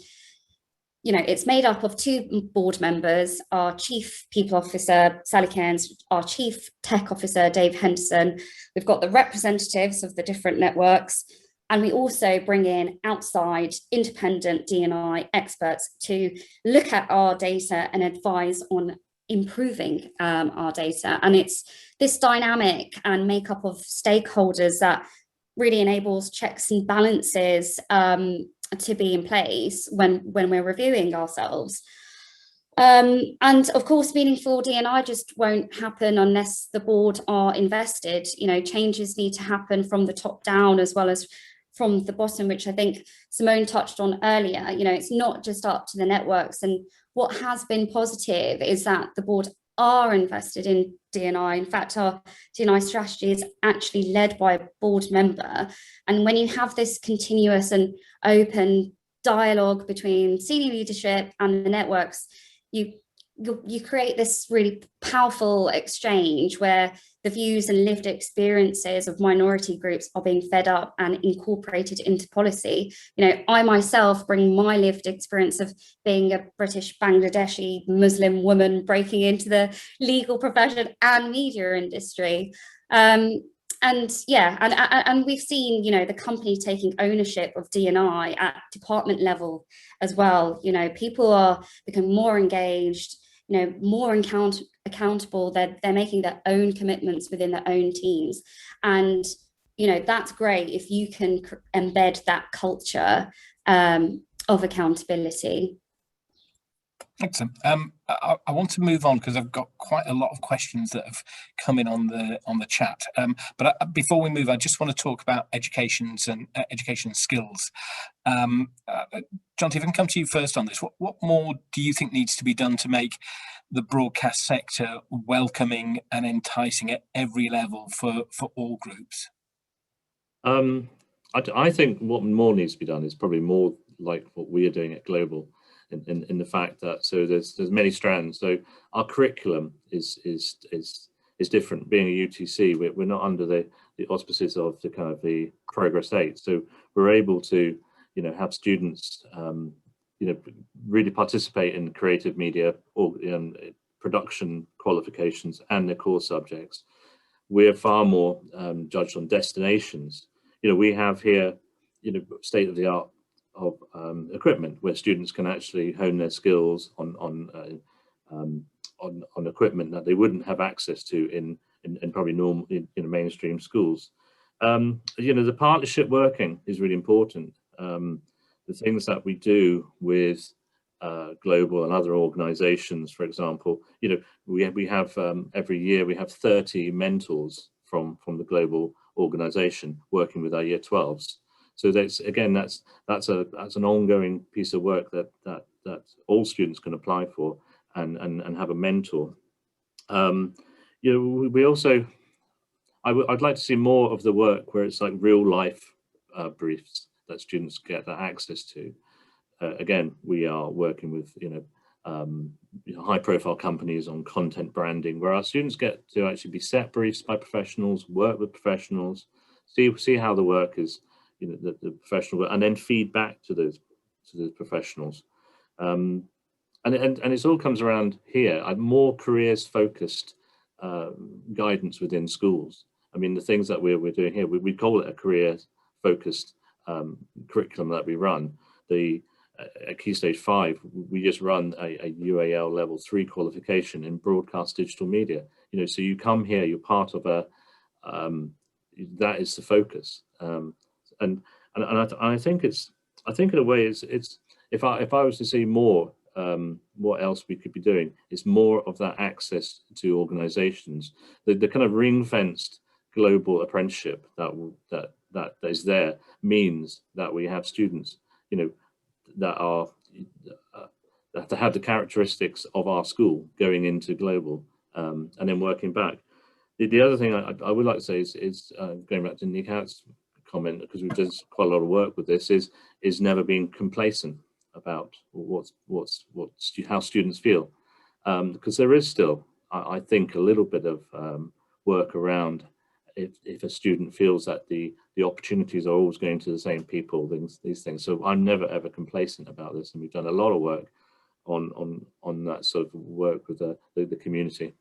it's made up of 2 board members, our Chief People Officer, Sally Cairns, our Chief Tech Officer, Dave Henderson. We've got the representatives of the different networks. And we also bring in outside independent D&I experts to look at our data and advise on improving our data. And it's this dynamic and makeup of stakeholders that really enables checks and balances to be in place when we're reviewing ourselves. And of course, meaningful D&I just won't happen unless the board are invested. Changes need to happen from the top down as well as from the bottom, which I think Simone touched on earlier. It's not just up to the networks. And what has been positive is that the board are invested in D&I. In fact, our D&I strategy is actually led by a board member. And when you have this continuous and open dialogue between senior leadership and the networks, you create this really powerful exchange where the views and lived experiences of minority groups are being fed up and incorporated into policy. You know, I myself bring my lived experience of being a British Bangladeshi Muslim woman breaking into the legal profession and media industry. And we've seen, you know, the company taking ownership of D&I at department level as well. You know, people are becoming more engaged, you know, more accountable. They're making their own commitments within their own teams. And, you know, that's great if you can embed that culture of accountability. Excellent. I want to move on because I've got quite a lot of questions that have come in on the chat. But before we move, I just want to talk about education skills. Jonty, if I can come to you first on this, what more do you think needs to be done to make the broadcast sector welcoming and enticing at every level for all groups? I think what more needs to be done is probably more like what we are doing at Global. In the fact that there's many strands. So our curriculum is different. Being a UTC, we're not under the auspices of the kind of the Progress 8. So we're able to, you know, have students, you know, really participate in creative media or production qualifications and their core subjects. We're far more judged on destinations. You know, we have here, you know, state of the art of equipment where students can actually hone their skills on equipment that they wouldn't have access to in probably normal in mainstream schools. You know, the partnership working is really important. The things that we do with Global and other organizations, for example, you know, we have every year we have 30 mentors from the Global organization working with our year 12s. So that's an ongoing piece of work that all students can apply for and have a mentor. You know, we also, I'd like to see more of the work where it's like real life briefs that students get that access to. Again, we are working with, you know, high profile companies on content branding, where our students get to actually be set briefs by professionals, work with professionals, see how the work is, you know, the professional, and then feed back to those professionals. And it all comes around here. More careers focused guidance within schools. I mean, the things that we're doing here, we call it a career focused curriculum that we run. At Key Stage 5, we just run a UAL level 3 qualification in broadcast digital media. You know, so you come here, you're part of a, that is the focus. And I think in a way it's if I was to see more, what else we could be doing, is more of that access to organizations, the kind of ring-fenced global apprenticeship that is there means that we have students, you know, that have the characteristics of our school going into Global and then working back. The other thing I would like to say is going back to Nikhat's comment, because we've done quite a lot of work with this, is never being complacent about how students feel, because there is still, I think, a little bit of work around if a student feels that the opportunities are always going to the same people, these things. So I'm never ever complacent about this, and we've done a lot of work on that sort of work with the community.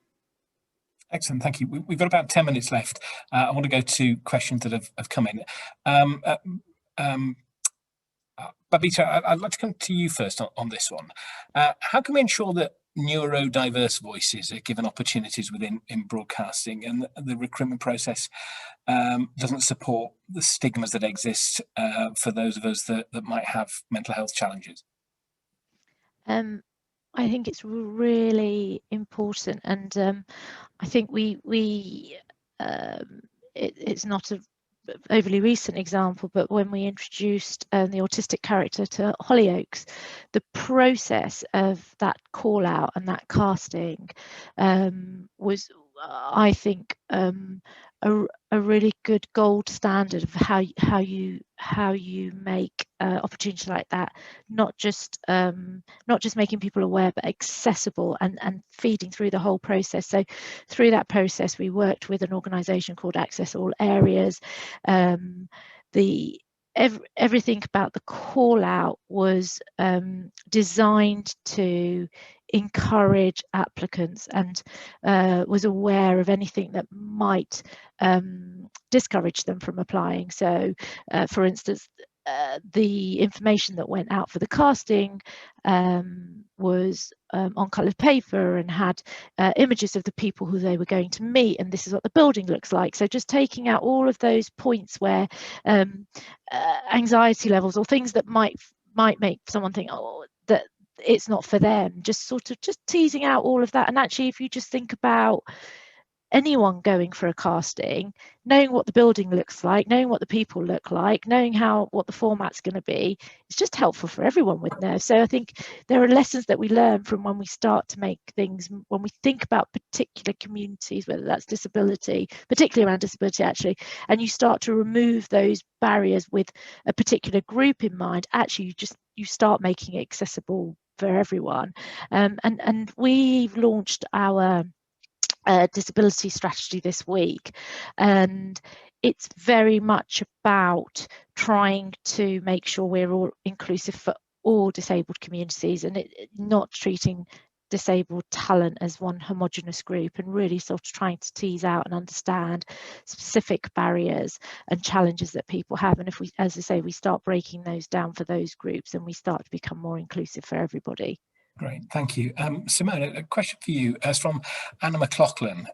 Excellent, thank you. We've got about 10 minutes left. I want to go to questions that have come in. Babita, I'd like to come to you first on this one. How can we ensure that neurodiverse voices are given opportunities within broadcasting, and the recruitment process doesn't support the stigmas that exist for those of us that might have mental health challenges? I think it's really important, and I think it's not overly recent example, but when we introduced the autistic character to Hollyoaks, the process of that call out and that casting was, I think, a really good gold standard of how you make opportunities like that not just making people aware, but accessible and feeding through the whole process. So through that process, we worked with an organisation called Access All Areas. Everything about the call out was designed to encourage applicants and was aware of anything that might discourage them from applying. So for instance, the information that went out for the casting was on coloured paper and had images of the people who they were going to meet, and this is what the building looks like. So just taking out all of those points where anxiety levels or things that might make someone think, oh, that it's not for them, just teasing out all of that. And actually, if you just think about anyone going for a casting, knowing what the building looks like, knowing what the people look like, knowing what the format's going to be, it's just helpful for everyone with nerves. So I think there are lessons that we learn from when we start to make things, when we think about particular communities, whether that's disability, particularly around disability actually, and you start to remove those barriers with a particular group in mind, actually you start making it accessible for everyone. And we've launched our disability strategy this week, and it's very much about trying to make sure we're all inclusive for all disabled communities, and not treating disabled talent as one homogenous group, and really sort of trying to tease out and understand specific barriers and challenges that people have. And if we, as I say, we start breaking those down for those groups, and we start to become more inclusive for everybody. Great, thank you. Simone, a question for you is from Anna McLaughlin,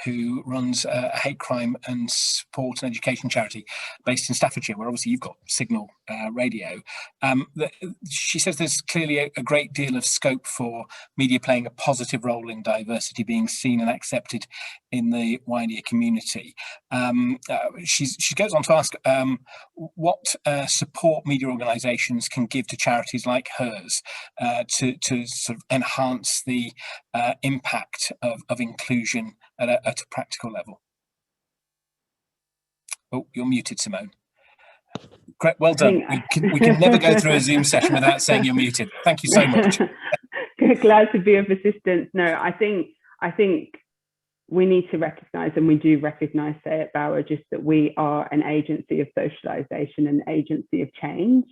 who runs a hate crime and support and education charity based in Staffordshire, where obviously you've got Signal Radio. She says there's clearly a great deal of scope for media playing a positive role in diversity, being seen and accepted in the wider community. She goes on to ask what support media organisations can give to charities like hers to sort of enhance the impact of inclusion at a practical level. Oh, you're muted, Simone. Great, well done. We can never go through a Zoom session without saying you're muted. Thank you so much. Glad to be of assistance. No, I think we need to recognise, and we do recognise, say at Bauer, just that we are an agency of socialisation, an agency of change.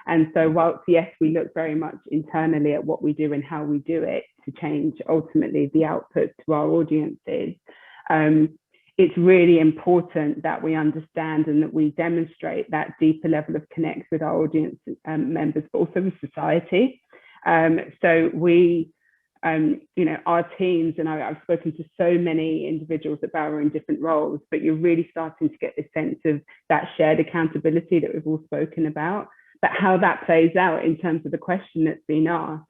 And so whilst, yes, we look very much internally at what we do and how we do it to change ultimately the output to our audiences, it's really important that we understand and that we demonstrate that deeper level of connect with our audience members, but also with society. So we, our teams, and I've spoken to so many individuals at Bauer in different roles, but you're really starting to get this sense of that shared accountability that we've all spoken about. But how that plays out in terms of the question that's been asked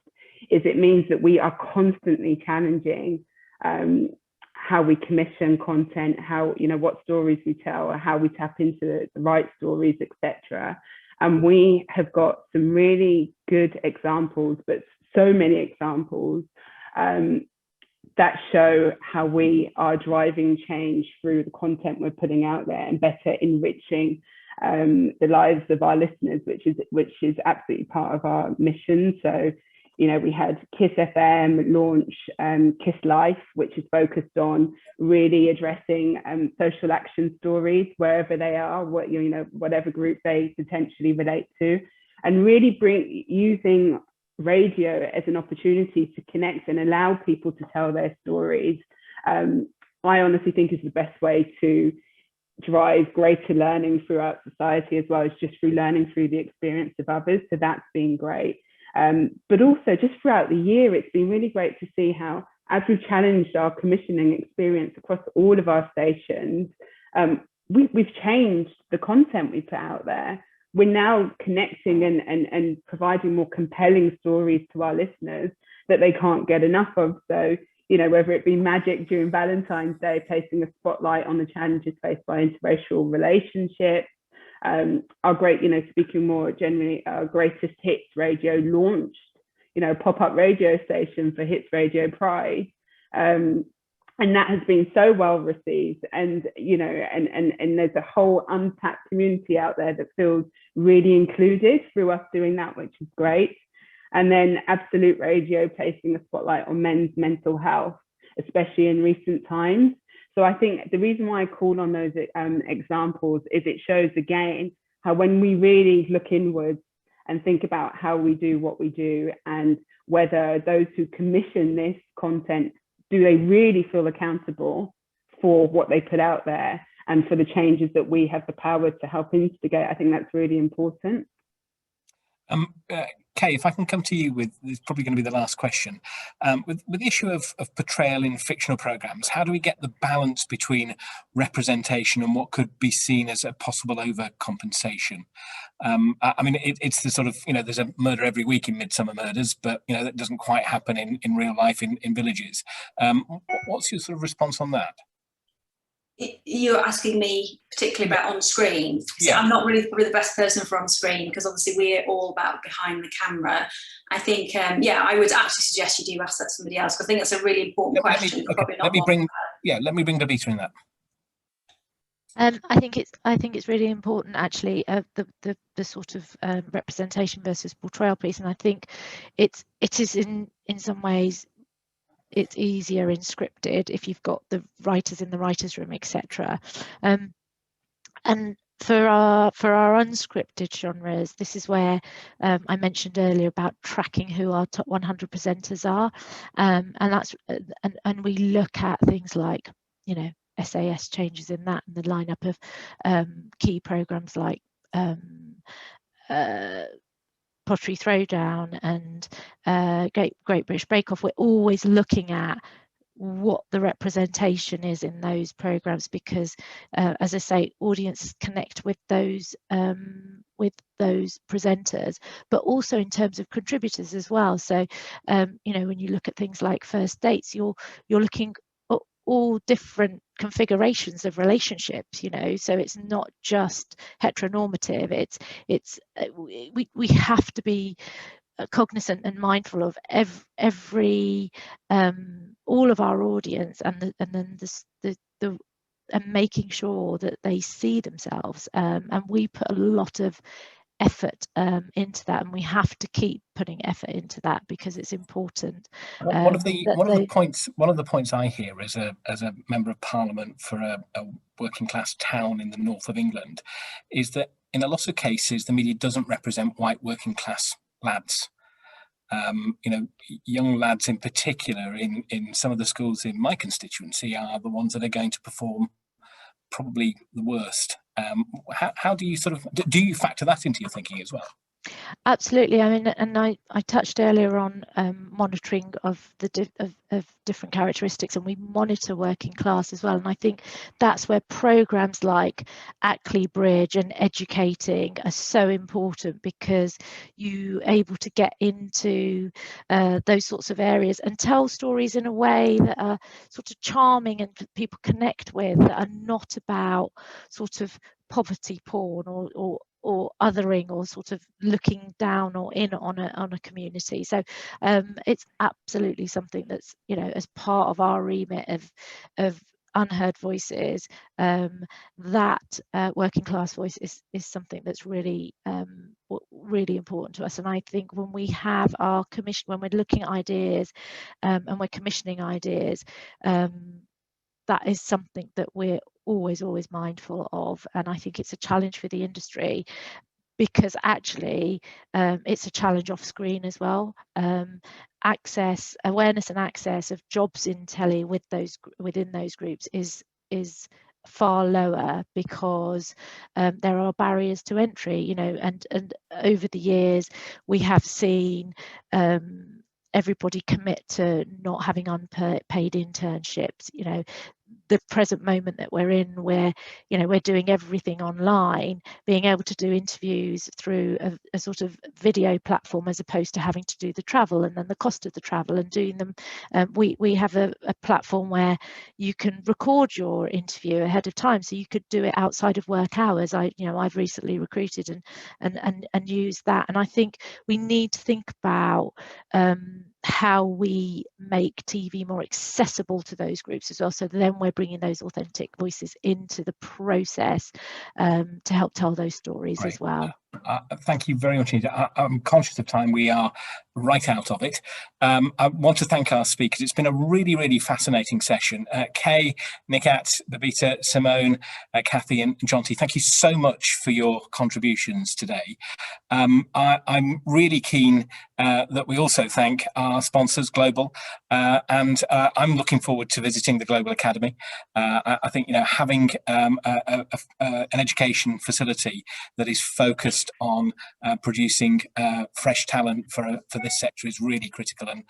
is it means that we are constantly challenging how we commission content, how, what stories we tell, or how we tap into the right stories, etc. And we have got some really good examples, but so many examples that show how we are driving change through the content we're putting out there and better enriching the lives of our listeners, which is absolutely part of our mission. So, we had Kiss FM launch Kiss Life, which is focused on really addressing social action stories wherever they are, whatever group they potentially relate to, and really using radio as an opportunity to connect and allow people to tell their stories. I honestly think is the best way to drive greater learning throughout society, as well as just through learning through the experience of others. So that's been great. But also just throughout the year, it's been really great to see how, as we've challenged our commissioning experience across all of our stations, we've changed the content we put out there. We're now connecting and providing more compelling stories to our listeners that they can't get enough of. So, you know, whether it be Magic during Valentine's Day, placing a spotlight on the challenges faced by interracial relationships. Our great, you know, speaking more generally, our Greatest Hits Radio launched, you know, a pop-up radio station for Hits Radio Pride. And that has been so well received, and you know, and there's a whole untapped community out there that feels really included through us doing that, which is great. And then Absolute Radio placing a spotlight on men's mental health, especially in recent times. So I think the reason why I call on those examples is it shows again how when we really look inwards and think about how we do what we do, and whether those who commission this content, do they really feel accountable for what they put out there and for the changes that we have the power to help instigate? I think that's really important. Kay, if I can come to you with, this is probably going to be the last question. With the issue of portrayal in fictional programmes, how do we get the balance between representation and what could be seen as a possible overcompensation? I mean, it's the sort of, you know, there's a murder every week in Midsummer Murders, but, you know, that doesn't quite happen in real life in villages. What's your sort of response on that? You're asking me particularly about on screen. So yeah. I'm not really probably the best person for on screen, because obviously we're all about behind the camera. I think, yeah, I would actually suggest you do ask that to somebody else, because I think that's a really important question. Let me bring Babita in that. I think it's really important, actually, the sort of representation versus portrayal piece, and I think it is in some ways it's easier in scripted if you've got the writers in the writers' room, etc. And for our unscripted genres, this is where I mentioned earlier about tracking who our top 100 presenters are, and that's and we look at things like, you know, SAS changes in that, and the lineup of key programs like Pottery Throwdown and Great British Bake Off. We're always looking at what the representation is in those programs, because as I say, audiences connect with those presenters, but also in terms of contributors as well. So you know, when you look at things like First Dates, you're looking at all different configurations of relationships, you know, so it's not just heteronormative. We have to be cognizant and mindful of every all of our audience, and making sure that they see themselves, and we put a lot of effort into that, and we have to keep putting effort into that because it's important. One of the points I hear as a member of Parliament for a working class town in the north of England is that in a lot of cases the media doesn't represent white working class lads. You know, young lads in particular in some of the schools in my constituency are the ones that are going to perform probably the worst. How do you sort of, do you factor that into your thinking as well? Absolutely. I mean, and I touched earlier on monitoring of different characteristics, and we monitor working class as well. And I think that's where programs like Ackley Bridge and Educating are so important, because you're able to get into those sorts of areas and tell stories in a way that are sort of charming and people connect with, that are not about sort of poverty porn or othering or sort of looking down or in on a community. So it's absolutely something that's, you know, as part of our remit of unheard voices, that working class voice is something that's really really important to us. And I think when we have our commission, when we're looking at ideas and we're commissioning ideas, that is something that we're always mindful of. And I think it's a challenge for the industry, because actually it's a challenge off screen as well. Awareness and access of jobs in telly within those groups is far lower, because there are barriers to entry, you know, and over the years we have seen everybody commit to not having unpaid internships. You know, the present moment that we're in, where we're doing everything online, being able to do interviews through a sort of video platform as opposed to having to do the travel and then the cost of the travel and doing them. We have a platform where you can record your interview ahead of time, so you could do it outside of work hours. I've recently recruited and used that, and I think we need to think about how we make TV more accessible to those groups as well, so then we're bringing those authentic voices into the process to help tell those stories as well. Thank you very much indeed. I'm conscious of time. We are right out of it. I want to thank our speakers. It's been a really, really fascinating session. Kay, Nikhat, Babita, Simone, Kathy and Jonty, thank you so much for your contributions today. I'm really keen that we also thank our sponsors, Global, and I'm looking forward to visiting the Global Academy. I think having an education facility that is focused on producing fresh talent for this sector is really critical, and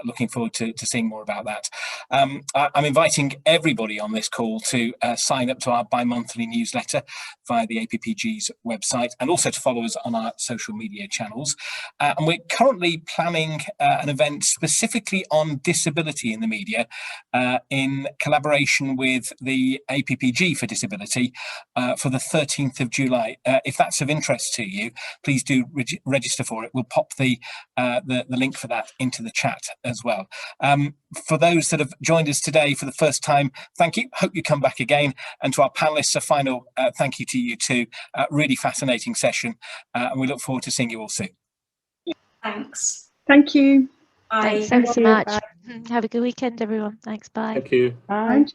looking forward to seeing more about that. I'm inviting everybody on this call to sign up to our bi-monthly newsletter via the APPG's website, and also to follow us on our social media channels. And we're currently planning an event specifically on disability in the media in collaboration with the APPG for Disability for the 13th of July. If that's of interest to you, please do register for it. We'll pop the link for that into the chat as well. For those that have joined us today for the first time, thank you. Hope you come back again. And to our panelists, a final thank you to you too. Really fascinating session, and we look forward to seeing you all soon. Thanks. Thank you. Bye. Thanks so much. Bye. Have a good weekend, everyone. Thanks. Bye. Thank you. Bye.